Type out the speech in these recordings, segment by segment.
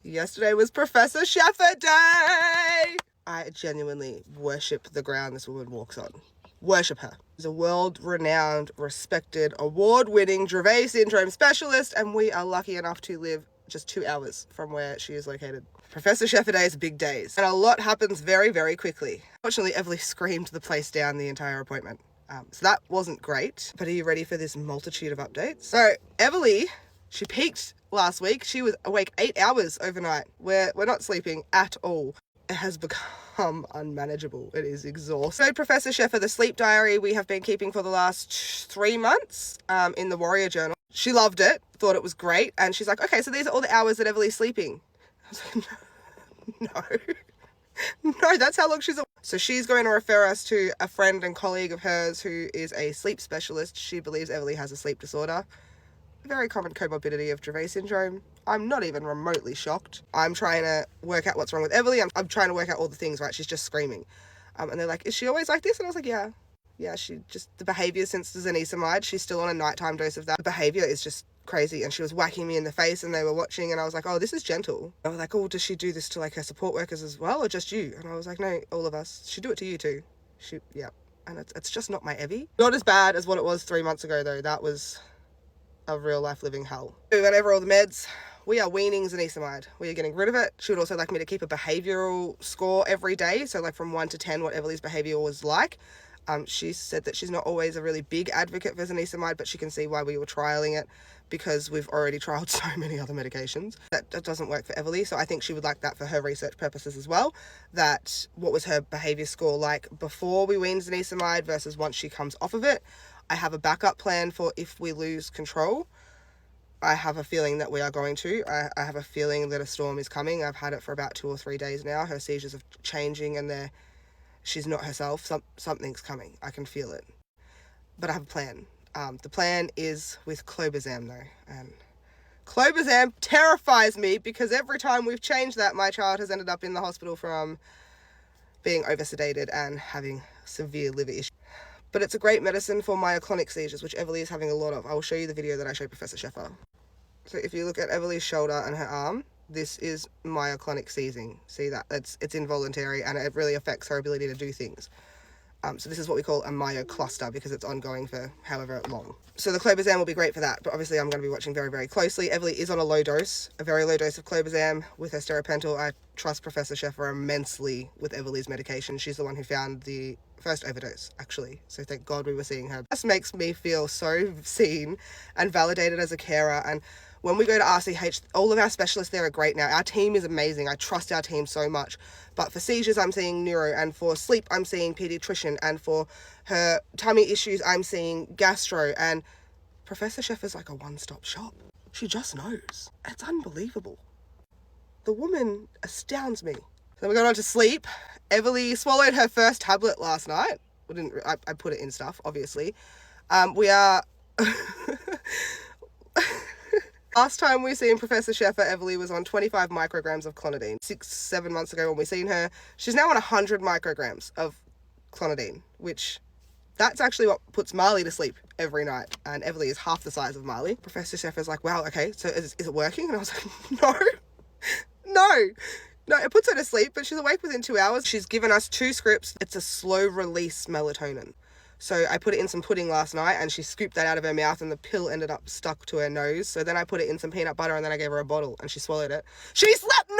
Yesterday was Professor Sheffer Day. I genuinely worship the ground this woman walks on. Worship her. She's a world-renowned, respected, award-winning Dravet syndrome specialist, and we are lucky enough to live just 2 hours from where she is located. Professor Sheffer Day is big days, and a lot happens very, very quickly. Fortunately, Everly screamed the place down the entire appointment. So that wasn't great, but are you ready for this multitude of updates? So Everly, she peaked last week. She was awake 8 hours overnight. We're not sleeping at all. It has become unmanageable. It is exhausting. So Professor Sheffer, the sleep diary we have been keeping for the last 3 months in the Warrior Journal. She loved it, thought it was great, and she's like, okay, so these are all the hours that Everly's sleeping. I was like, no, that's how long she's awake. So she's going to refer us to a friend and colleague of hers who is a sleep specialist. She believes Everly has a sleep disorder. A very common comorbidity of Dravet syndrome. I'm not even remotely shocked. I'm trying to work out what's wrong with Everly. I'm trying to work out all the things, right? She's just screaming. And they're like, is she always like this? And I was like, yeah. Yeah, she just, the behavior since the zonisamide, she's still on a nighttime dose of that. The behavior is just crazy, and she was whacking me in the face and they were watching, and I was like, oh, this is gentle. I was like, oh, does she do this to like her support workers as well, or just you? And I was like, no, all of us. She'd do it to you too. Yeah. And it's just not my Evie. Not as bad as what it was 3 months ago though. That was a real life living hell. We went over all the meds. We are weaning zonisamide. We are getting rid of it. She would also like me to keep a behavioral score every day. So like from 1 to 10, what Everly's behavior was like. She said that she's not always a really big advocate for zonisamide, but she can see why we were trialing it because we've already trialed so many other medications. That doesn't work for Everly, so I think she would like that for her research purposes as well. That what was her behaviour score like before we weaned zonisamide versus once she comes off of it. I have a backup plan for if we lose control. I have a feeling that we are going to. I have a feeling that a storm is coming. I've had it for about 2 or 3 days now. Her seizures are changing and she's not herself. Something's coming. I can feel it. But I have a plan. The plan is with clobazam though. And clobazam terrifies me because every time we've changed that, my child has ended up in the hospital from being oversedated and having severe liver issues. But it's a great medicine for myoclonic seizures, which Everly is having a lot of. I will show you the video that I showed Professor Sheffer. So if you look at Everly's shoulder and her arm, this is myoclonic seizing. See that? It's involuntary and it really affects her ability to do things. So this is what we call a myocluster because it's ongoing for however long. So the clobazam will be great for that, but obviously I'm going to be watching very, very closely. Everly is on a low dose, a very low dose of clobazam with her steripental. I trust Professor Sheffer immensely with Everly's medication. She's the one who found the first overdose, actually. So thank God we were seeing her. This makes me feel so seen and validated as a carer. And when we go to RCH, all of our specialists there are great now. Our team is amazing. I trust our team so much. But for seizures, I'm seeing neuro, and for sleep, I'm seeing pediatrician, and for her tummy issues, I'm seeing gastro. And Professor Sheffer's like a one-stop shop. She just knows. It's unbelievable. The woman astounds me. Then we got on to sleep. Everly swallowed her first tablet last night. I put it in stuff, obviously. We are... Last time we seen Professor Sheffer, Everly was on 25 micrograms of clonidine. 6-7 months ago when we seen her, she's now on 100 micrograms of clonidine, which that's actually what puts Marley to sleep every night. And Everly is half the size of Marley. Professor Sheffer's like, wow, okay, so is it working? And I was like, no, it puts her to sleep, but she's awake within 2 hours. She's given us 2 scripts. It's a slow release melatonin. So I put it in some pudding last night and she scooped that out of her mouth and the pill ended up stuck to her nose. So then I put it in some peanut butter and then I gave her a bottle and she swallowed it. She slept 9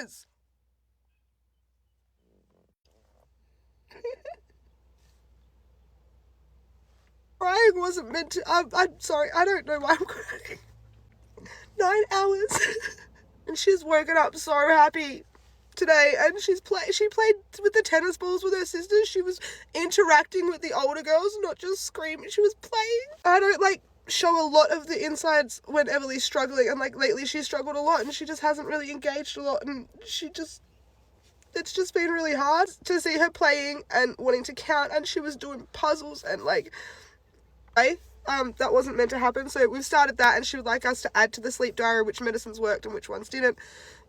hours! Crying wasn't meant to... I'm sorry, I don't know why I'm crying. 9 hours. And she's woken up so happy today, and she played with the tennis balls with her sisters. She was interacting with the older girls, not just screaming. She was playing. I don't show a lot of the insides when Everly's struggling, and lately she's struggled a lot and she just hasn't really engaged a lot, and it's just been really hard to see her playing and wanting to count, and she was doing puzzles and That wasn't meant to happen. So we've started that, and she would like us to add to the sleep diary which medicines worked and which ones didn't.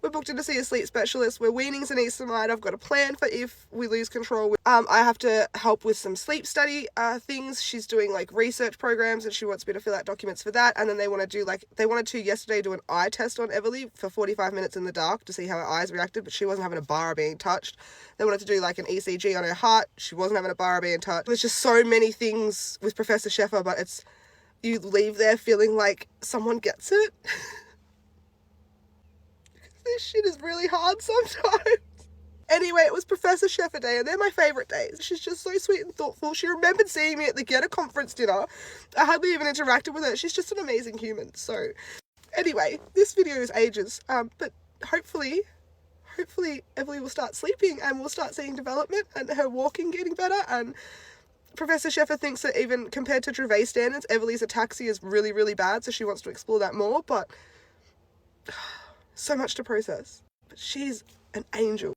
We're booked in to see a sleep specialist. We're weaning Zanisamide. I've got a plan for if we lose control. I have to help with some sleep study things. She's doing like research programs, and she wants me to fill out documents for that. And then they wanted to yesterday do an eye test on Everly for 45 minutes in the dark to see how her eyes reacted, but she wasn't having a bar being touched. They wanted to do like an ECG on her heart. She wasn't having a bar being touched. There's just so many things with Professor Sheffer, but you leave there feeling like someone gets it. This shit is really hard sometimes. Anyway, it was Professor Sheffer Day, and they're my favourite days. She's just so sweet and thoughtful. She remembered seeing me at the Get a Conference dinner. I hardly even interacted with her. She's just an amazing human. So, anyway, this video is ages. But hopefully Everly will start sleeping, and we'll start seeing development and her walking getting better. And Professor Sheffer thinks that even compared to Dravet standards, Everly's ataxia is really, really bad, so she wants to explore that more, but so much to process. But she's an angel.